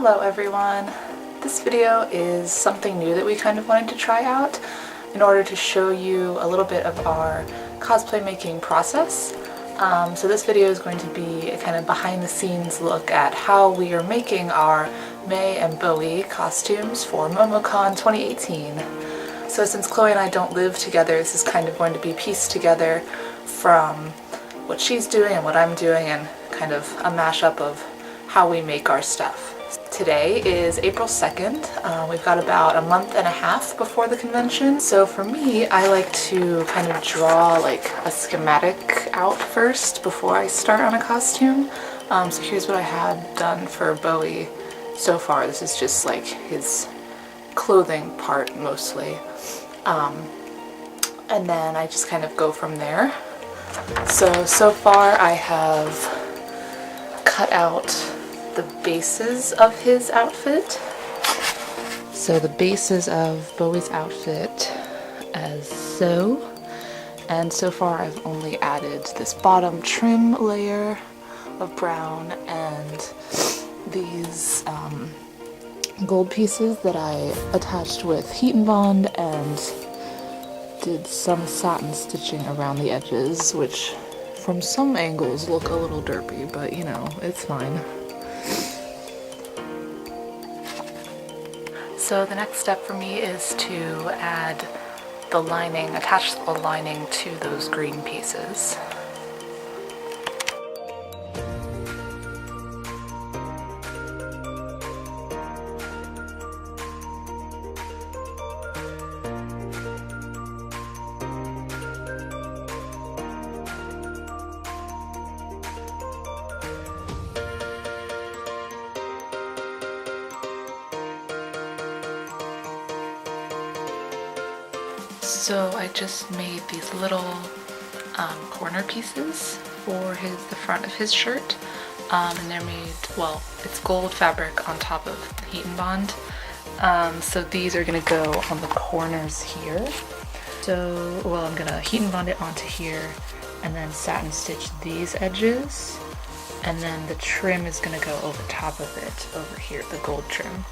Hello everyone! This video is something new that we kind of wanted to try out in order to show you a little bit of our cosplay making process. So this video is going to be a kind of behind the scenes look at how we are making our Mae and Boey costumes for Momocon 2018. So since Chloe and I don't live together, this is kind of going to be pieced together from what she's doing and what I'm doing, and kind of a mashup of how we make our stuff. Today is April 2nd. We've got about a month and a half before the convention. So for me, I like to kind of draw like a schematic out first before I start on a costume. So here's what I had done for Boey so far. This is just like his clothing part mostly. And then I just kind of go from there. So far I have cut out the bases of his outfit. So the bases of Bowie's outfit as so. And so far I've only added this bottom trim layer of brown and these gold pieces that I attached with heat and bond and did some satin stitching around the edges, which from some angles look a little derpy, but you know, it's fine. So the next step for me is to add the lining, attach the lining to those green pieces. So I just made these little corner pieces for the front of his shirt, and they're made, well, it's gold fabric on top of heat and bond. So these are gonna go on the corners here. So, well, I'm gonna heat and bond it onto here and then satin stitch these edges, and then the trim is gonna go over top of it over here, the gold trim.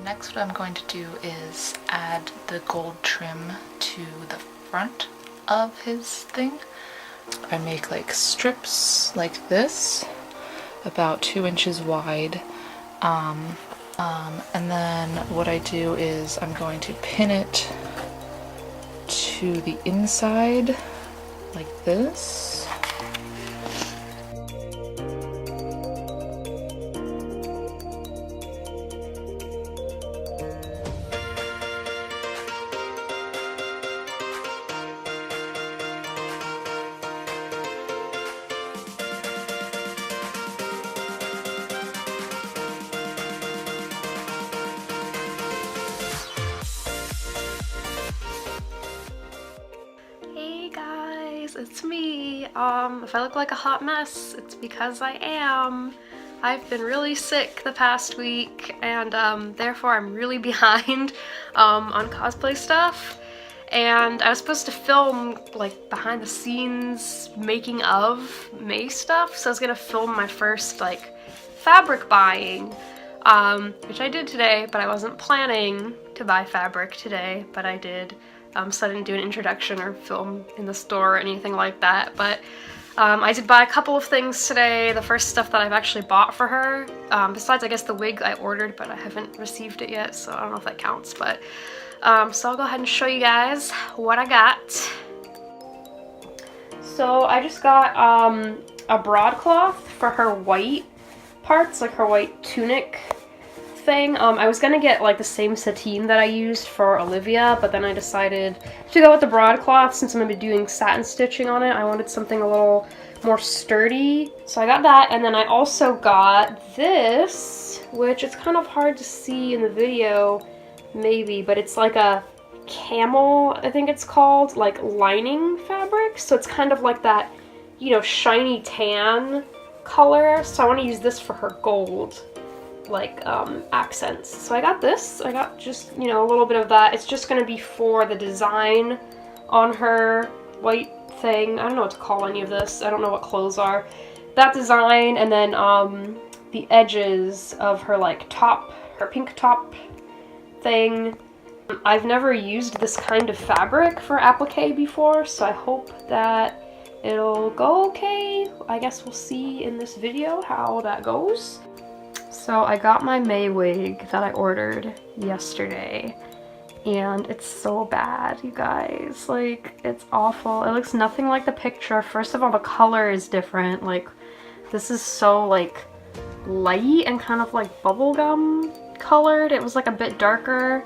Next, what I'm going to do is add the gold trim to the front of his thing. I make like strips like this, about 2 inches wide. And then what I do is I'm going to pin it to the inside like this. It's me. If I look like a hot mess, it's because I am. I've been really sick the past week, and therefore I'm really behind on cosplay stuff. And I was supposed to film like behind the scenes making of May stuff, so I was gonna film my first like fabric buying, which I did today, but I wasn't planning to buy fabric today, but I did. So I didn't do an introduction or film in the store or anything like that, but I did buy a couple of things today. The first stuff that I've actually bought for her, besides I guess the wig I ordered, but I haven't received it yet, so I don't know if that counts, but so I'll go ahead and show you guys what I got. So I just got a broadcloth for her white parts, like her white tunic thing. I was gonna get like the same sateen that I used for Olivia, but then I decided to go with the broadcloth since I'm gonna be doing satin stitching on it. I wanted something a little more sturdy, so I got that. And then I also got this, which it's kind of hard to see in the video maybe, but it's like a camel, I think it's called, like lining fabric, so it's kind of like that, you know, shiny tan color. So I want to use this for her gold like accents. So I got this. I got just, you know, a little bit of that. It's just gonna be for the design on her white thing. I don't know what to call any of this. I don't know what clothes are. That design, and then the edges of her like top, her pink top thing. I've never used this kind of fabric for applique before, so I hope that it'll go okay. I guess we'll see in this video how that goes. So I got my Mae wig that I ordered yesterday, and it's so bad, you guys. Like, it's awful. It looks nothing like the picture. First of all, the color is different. Like, this is so like light and kind of like bubblegum colored. It was like a bit darker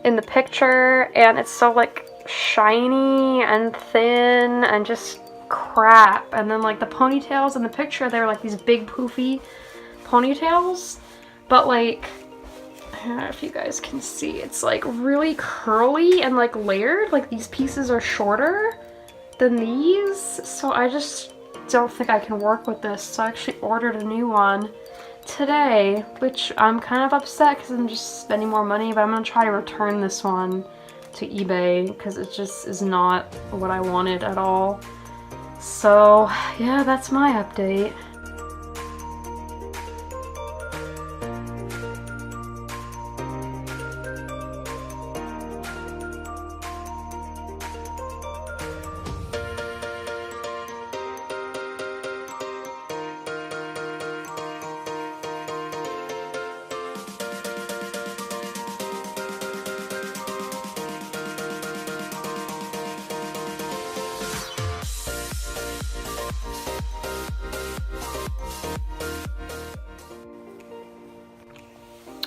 in the picture, and it's so like shiny and thin and just crap. And then like the ponytails in the picture, they were like these big poofy ponytails, but like, I don't know if you guys can see, it's like really curly and like layered. Like these pieces are shorter than these, so I just don't think I can work with this. So I actually ordered a new one today, which I'm kind of upset because I'm just spending more money, but I'm gonna try to return this one to eBay because it just is not what I wanted at all. So yeah, that's my update.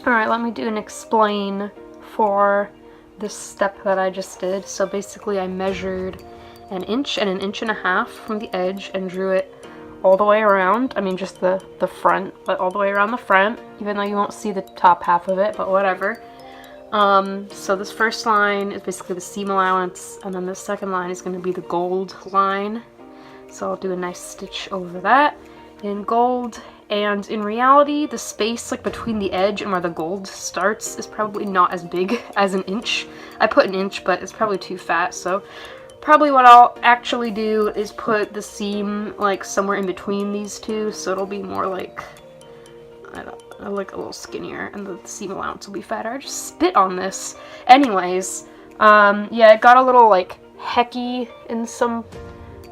Alright, let me do an explain for this step that I just did. So basically I measured an inch and an inch and a half from the edge and drew it all the way around. I mean just the front, but all the way around the front, even though you won't see the top half of it, but whatever. So this first line is basically the seam allowance, and then the second line is going to be the gold line. So I'll do a nice stitch over that in gold. And in reality, the space like between the edge and where the gold starts is probably not as big as an inch. I put an inch, but it's probably too fat, so probably what I'll actually do is put the seam like somewhere in between these two, so it'll be more like, I don't know, like a little skinnier, and the seam allowance will be fatter. I just spit on this. Anyways, yeah, it got a little like hecky in some,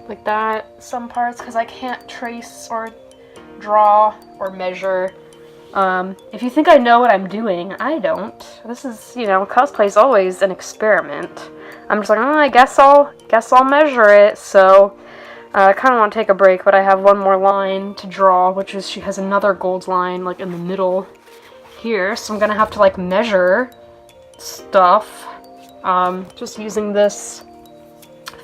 like that, some parts, because I can't trace or draw or measure. If you think I know what I'm doing, I don't. This is, you know, cosplay is always an experiment. I'm just like, oh, I guess I'll measure it. So I kind of want to take a break, but I have one more line to draw, which is she has another gold line like in the middle here, so I'm gonna have to like measure stuff just using this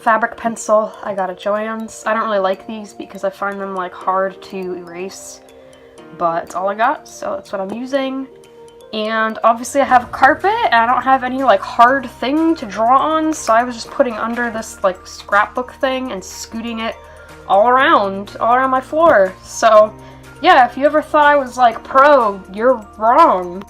fabric pencil I got at Joann's. I don't really like these because I find them like hard to erase, but it's all I got, so that's what I'm using. And obviously I have a carpet and I don't have any like hard thing to draw on, so I was just putting under this like scrapbook thing and scooting it all around my floor. So yeah, if you ever thought I was like pro, you're wrong.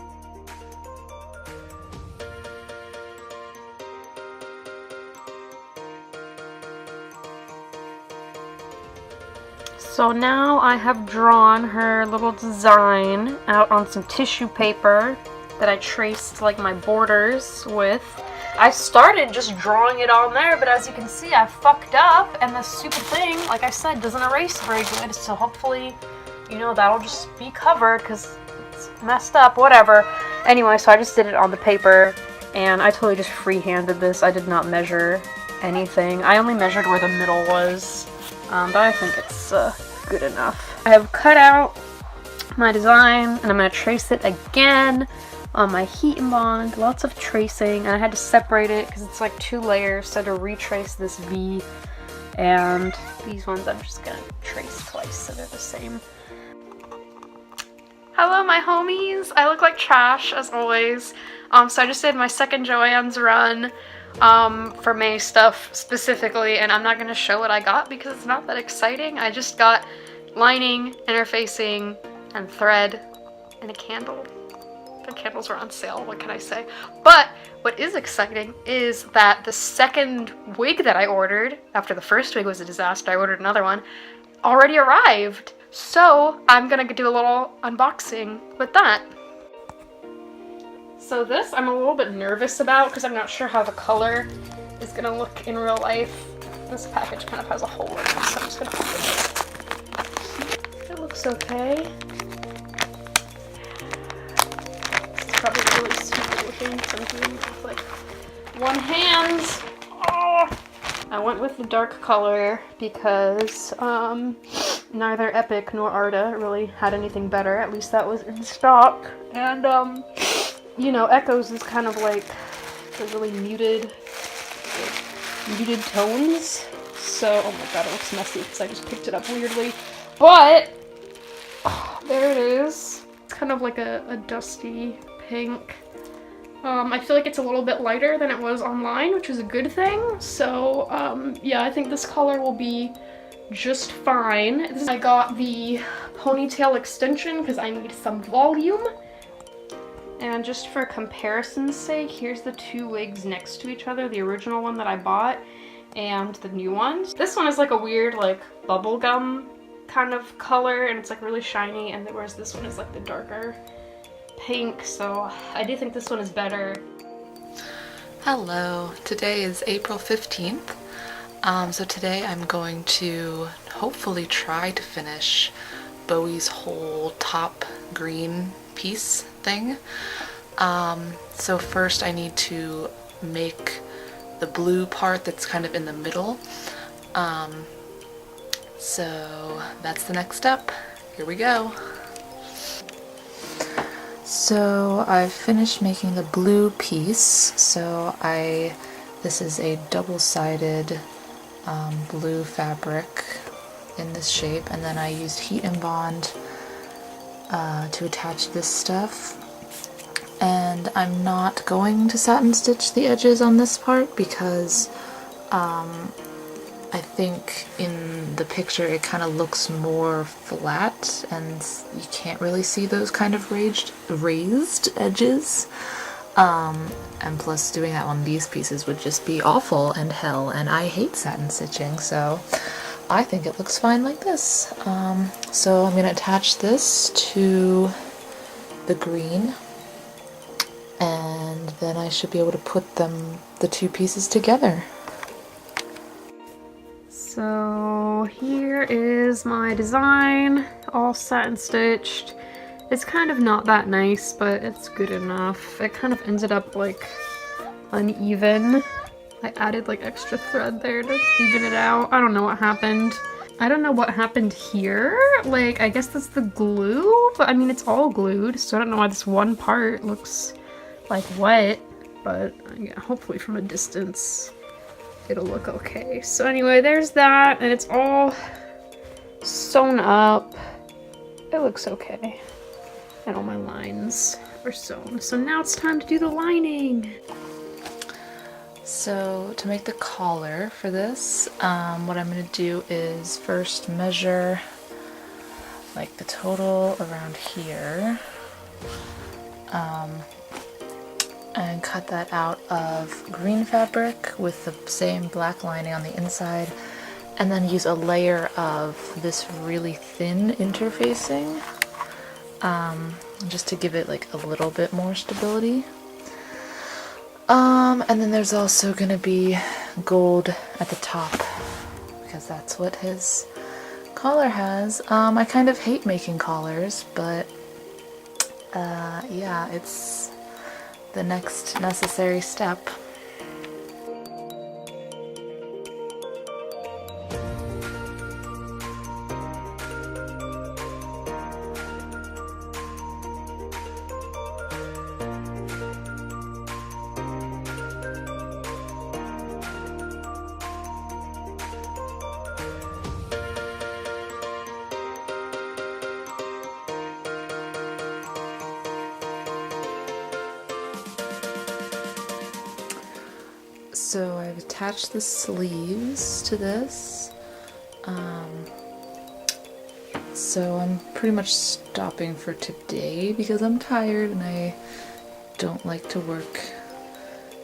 So now I have drawn her little design out on some tissue paper that I traced like my borders with. I started just drawing it on there, but as you can see I fucked up, and this stupid thing, like I said, doesn't erase very good, so hopefully, you know, that'll just be covered because it's messed up, whatever. Anyway, so I just did it on the paper, and I totally just free-handed this. I did not measure anything. I only measured where the middle was. But I think it's good enough. I have cut out my design, and I'm going to trace it again on my heat and bond. Lots of tracing, and I had to separate it because it's like 2 layers, so I had to retrace this V, and these ones I'm just going to trace twice so they're the same. Hello my homies! I look like trash as always. So I just did my second Joann's run for Mae stuff specifically, and I'm not going to show what I got because it's not that exciting. I just got lining, interfacing, and thread, and a candle. The candles are on sale, what can I say? But what is exciting is that the second wig that I ordered, after the first wig was a disaster, I ordered another one, already arrived. So I'm gonna do a little unboxing with that. So this I'm a little bit nervous about because I'm not sure how the color is gonna look in real life. This package kind of has a hole in it, so I'm just gonna open it. It looks okay. Probably really stupid looking because I'm doing it with like one hand. Oh! I went with the dark color because neither Epic nor Arda really had anything better. At least that was in stock. And you know, Echoes is kind of like the really muted tones. So, oh my god, it looks messy because I just picked it up weirdly. But there it is. It's kind of like a dusty pink. I feel like it's a little bit lighter than it was online, which is a good thing. So yeah, I think this color will be just fine. I got the ponytail extension because I need some volume. And just for comparison's sake, here's the two wigs next to each other, the original one that I bought and the new ones. This one is like a weird like bubblegum kind of color and it's like really shiny, and whereas this one is like the darker pink, so I do think this one is better. Hello, today is April 15th. So today I'm going to hopefully try to finish Bowie's whole top green piece thing. So first I need to make the blue part that's kind of in the middle. So that's the next step. Here we go. So I've finished making the blue piece. So this is a double-sided blue fabric in this shape, and then I used heat and bond to attach this stuff. And I'm not going to satin stitch the edges on this part because I think in the picture it kind of looks more flat and you can't really see those kind of raised edges. And plus doing that on these pieces would just be awful and hell, and I hate satin stitching, so I think it looks fine like this. So I'm going to attach this to the green, and then I should be able to put the two pieces together. So here is my design, all satin stitched. It's kind of not that nice, but it's good enough. It kind of ended up like uneven. I added like extra thread there to even it out. I don't know what happened. I don't know what happened here. Like, I guess that's the glue, but I mean, it's all glued, so I don't know why this one part looks like wet, but yeah, hopefully from a distance it'll look okay. So anyway, there's that, and it's all sewn up. It looks okay. And all my lines are sewn. So now it's time to do the lining. So to make the collar for this, what I'm going to do is first measure like the total around here, and cut that out of green fabric with the same black lining on the inside, and then use a layer of this really thin interfacing, just to give it like a little bit more stability. And then there's also gonna be gold at the top because that's what his collar has. I kind of hate making collars, but yeah, it's the next necessary step. So I've attached the sleeves to this, So I'm pretty much stopping for today because I'm tired and I don't like to work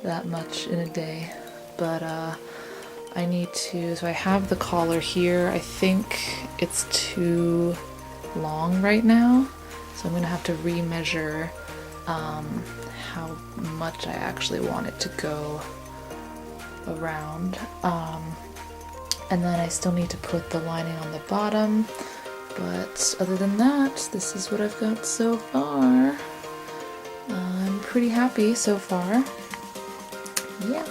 that much in a day. But I need to, so I have the collar here. I think it's too long right now, so I'm gonna have to remeasure how much I actually want it to go around. And then I still need to put the lining on the bottom, but other than that, this is what I've got so far. I'm pretty happy so far. Yeah.